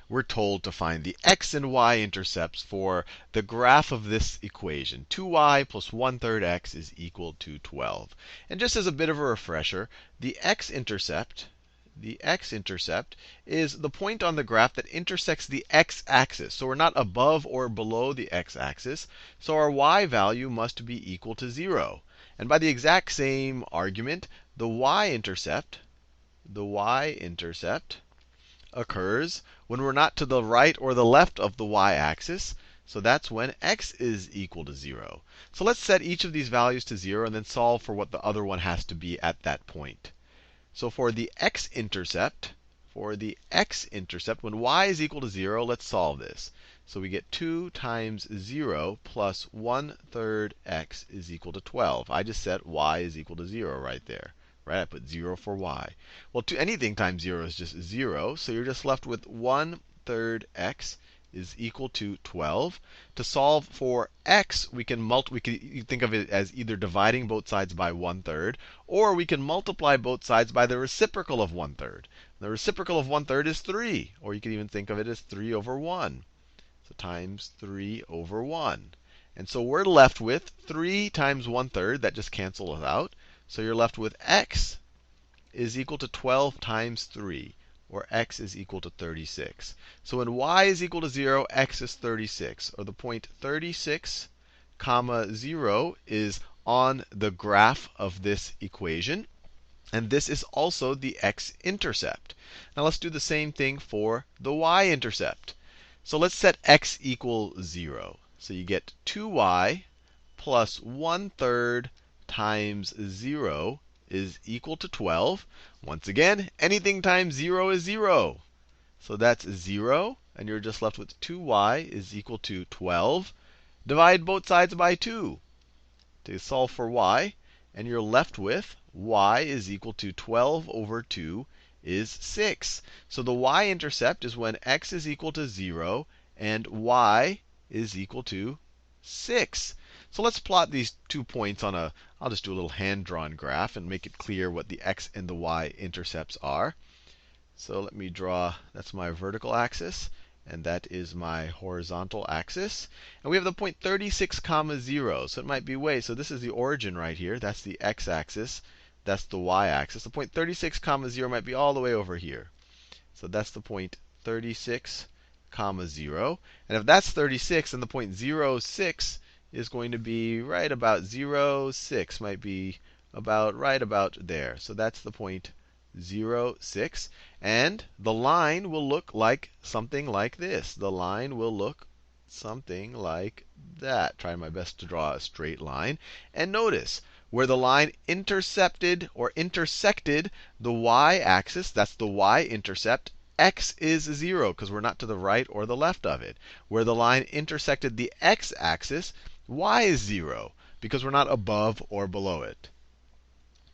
we're told to find the x and y intercepts for the graph of this equation. 2y plus 1/3 x is equal to 12. And just as a bit of a refresher, the x-intercept is the point on the graph that intersects the x-axis. So we're not above or below the x-axis. So our y value must be equal to 0. And by the exact same argument, the y-intercept occurs when we're not to the right or the left of the y-axis. So that's when x is equal to 0. So let's set each of these values to 0 and then solve for what the other one has to be at that point. So for the x-intercept, when y is equal to 0, let's solve this. So we get 2 times 0 plus 1/3 x is equal to 12. I just set y is equal to 0 right there. Right? I put 0 for y. Well, anything times 0 is just 0. So you're just left with 1/3 x is equal to 12. To solve for x, we can think of it as either dividing both sides by 1/3, or we can multiply both sides by the reciprocal of 1/3. The reciprocal of 1/3 is 3, or you could even think of it as 3 over 1. So times 3 over 1. And so we're left with 3 times 1/3. That just cancels out. So you're left with x is equal to 12 times 3, or x is equal to 36. So when y is equal to 0, x is 36, or the point 36, 0 is on the graph of this equation. And this is also the x-intercept. Now let's do the same thing for the y-intercept. So let's set x equal 0. So you get 2y plus 1/3 times 0 is equal to 12. Once again, anything times 0 is 0. So that's 0, and you're just left with 2y is equal to 12. Divide both sides by 2 to solve for y, and you're left with y is equal to 12 over 2 is 6. So the y-intercept is when x is equal to 0 and y is equal to 6. So let's plot these 2 points on I'll just do a little hand-drawn graph and make it clear what the x and the y intercepts are. So let me draw, that's my vertical axis, and that is my horizontal axis. And we have the point 36, 0. So it might be so this is the origin right here. That's the x-axis. That's the y-axis. The point 36, 0 might be all the way over here. So that's the point 36, 0. And if that's 36, then the point 0,6 is going to be right about 0,6, might be right about there. So that's the point 0,6. And the line will look like something like this. The line will look something like that. Trying my best to draw a straight line. And notice, where the line intercepted or intersected the y-axis, that's the y-intercept, x is 0, because we're not to the right or the left of it. Where the line intersected the x-axis, y is 0, because we're not above or below it.